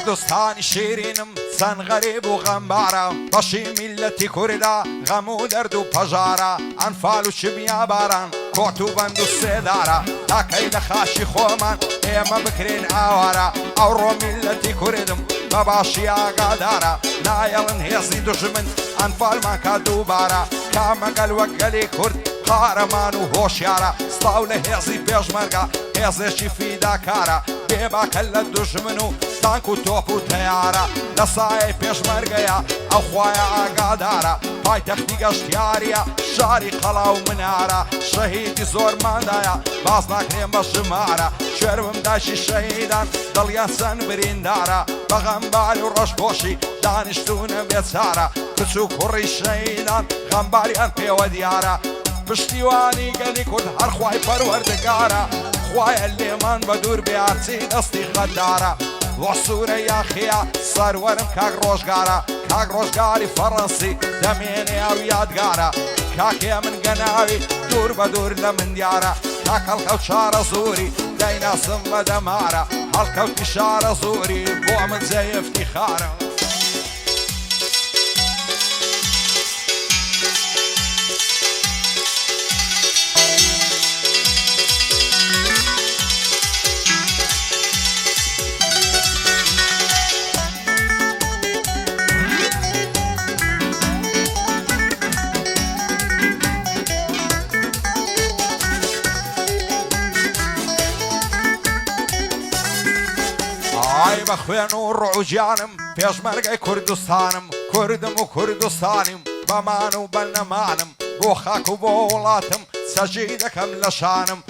کوردستانی شیرینم چەند غەریب و غەمبارە بەشی میلەتی کووردا غەم و دەرد و پەژارە ئەنفال و شبیا باران کۆت و بەند و سێدارە تاکەی لە خاشی خۆمان ئێمە بکرێن ئاوارە ئەوڕۆ میلەتی کوردم بە باشی ئاگادارە نایەڵن هێزی دوژمن ئەنفالمان کا دووبارە کامەگەل وەک گەلی کورد قارەمان و هۆشیارە سڵاو لە هێزی پێشمەرگە هێزێکی فیداکارە بێباکە لە دوژمن و تانک و تۆپ و تەیارە لە سایەی پێشمەرگەیە ئەو خوایە ئاگادارە پایتەختی گەشتیاریە شاری قەڵا و منارە شەهیدی زۆرماندایە باز ناکرێن بە ژمارە شێرمم داشی شەهیدان دڵیان چەند بریندارە بەغەمباری و ڕەشبۆشی دانیشتونە بێچارە کچ و کوڕی شەهیدان غەمباریان پێوە دیارە پشتیوانی گەلی کورد هەر خوای پەروەردگارە خوایە لێمان بە دوور بێارچی دەستی خەدارە وە سوورە یاخیە سەروەرم کاک ڕۆژگارە کاک ڕۆژگاری فەڕەنسی دەمێنێ ئەو یادگارە کاکێ من گەناوی دوور بە دوور لە من دیارە کاک هەڵکەوت شارە زووری دەیناسم بە دەمارە هەڵکەوتی شارە زووری بۆ من جێی افتیخارە ئای بە خوێن و ڕۆژیانم پێشمەرگەی کوردستانم کوردم و کوردستانیم بەمان و بەنەمانم بۆ خاک و بۆ وڵاتم سەجی دەکەم لە شانم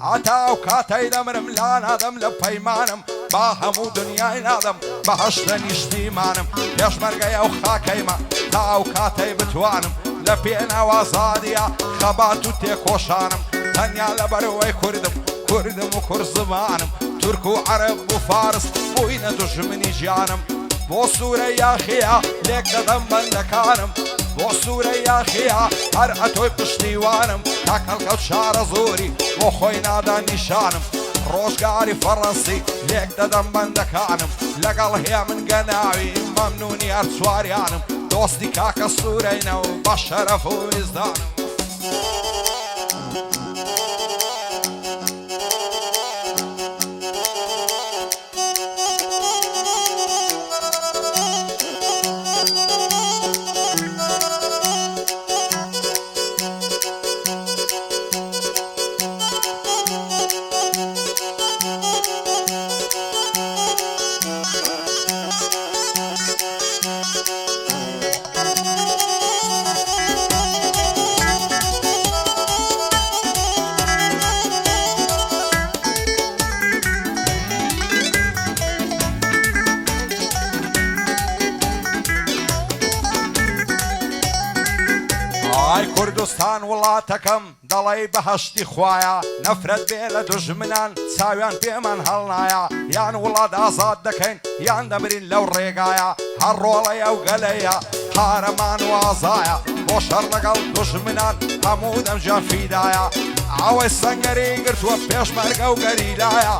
هەتا ئەو کاتەی دەمرم لا نادەم لە پەیمانم با هەموو دنیای نادەم بەهەشتە نیشتیمانم پێشمەرگەی ئەو خاکەیمە تا ئەو کاتەی بتوانم لە پێناو ئازادیە خەبات و تێکۆشانم تەنیا لەبەرەوەی کوردم کوردم و کورد زمانم تورک و عەرەب و فارس بووینە دوژمنی ژیانم بۆ سوورە یاخیە لێک دەدەم بەندەکانم بۆ سوورە یاخیە هەر ئەتۆی پشتیوانم کاک هەڵکەوت شارە زۆری بۆ خۆی نادا نیشانم ڕۆژگاری فەڕەنسی لێک دەدەم بەندەکانم لەگەڵ هێ من گەناوی مەمنونی هەر چواریانم دۆستی کاکە سوورەینە و بە شەرەف و ویزدانم ئای کوردستان وڵاتەکەم دەڵێی بەهەشتی خوایە نەفرەت بێ لە دوژمنان چاویان پێمان هەڵنایە یان وڵات ئازاد دەکەین یان دەمرین لەو ڕێگایە هەر ڕۆڵەیە و گەلەیە قارەمان و ئازایە بۆ شەڕ لەگەڵ دوژمنان هەموو دەمجان فیدایە ئەوەی سەنگەری گرتووە پێشمەرگە و گەریلایە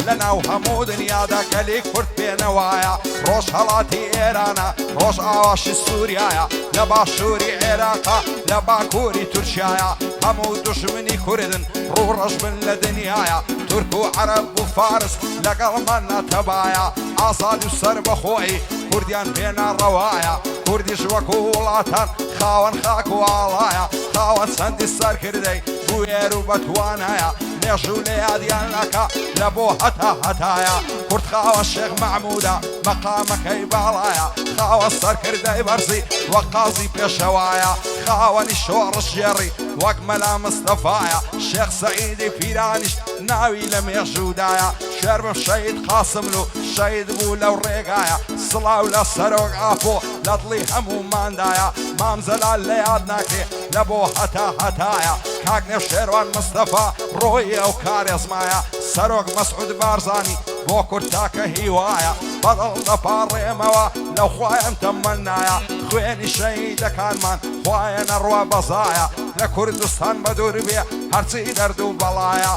لەناو هەموو دنیادا گەلی کورد پێنەوایە ڕۆژ هەڵاتی ئێرانە ڕۆژ ئاواشی سووریایە لە باشووری عێراقا لە باکووری تورکیایە هەموو دوژمنی کوردن ڕوو ڕەش بن لە دنیایە تورک و عەرەب و فارس لەگەڵمان ناتەبایە ئازاد و سەر بەخۆی کوردیان پێناڕەوایە کوردیش وەکو وڵاتان خاوەن خاک و ئاڵایە خاوەن چەندی سەرکردەی بوێر و بەتوانایە نێژ و لە یادیان ناکە لە بۆ هەتا هەتایە کورد خاوە شێخ مەحموودە مەقامەکەی باڵایە خاوە سەرکردەی بەرزی وەک قازی پێشەوایە خاوەنی شۆڕش ژێڕی وەک مەلا مستەفایە شێخ سەعیدی پیرانیش ناوی لە مێژوودایە شێربم شەید قاسملو شەید بوو لەو ڕێگایە سڵاو لە سەرۆک ئاپۆ لە دڵی هەمووماندایە مامزەلال لە یاد ناکرێ لە بۆ هەتا هەتایە کاک نێوشێروان مستەفا ڕۆی ئەو کارێزمایە سەرۆک مەسعود بارزانی بۆ کورد تاکە هیوایە بەدڵ دەپاڕێمەوە لەو خوایەم تەمەنایە خوێنی شەهیدەکانمان خوایە نەڕوا بەزایە لە کوردستان بە دوور بێ هەرچی دەرد و بەڵایە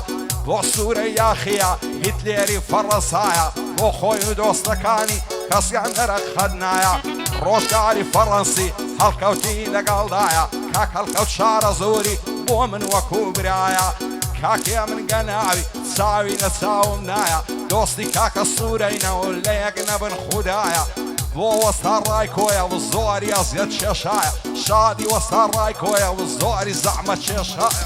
بۆ سوورە یاخیە هیتلێری فەڕەسایە بۆ خۆی و دۆستەکانی کەسیان نەرەق خەدنایە ڕۆژگاری فەڕەنسی هەڵکەوتی لەگەڵدایە کاک هەڵکەوت شارە زۆری بۆ من وەکو برایە کاکێ من گەناوی چاوی لە چاوم نایە دۆستی کاکە سوورەینەوە لە یەک نەبن خودایە بۆ وەستا ڕای کۆیە و زۆری ئەزیەت کێشایە شادی وەستا ڕای کۆیە و زۆری زەحمەت کێشایە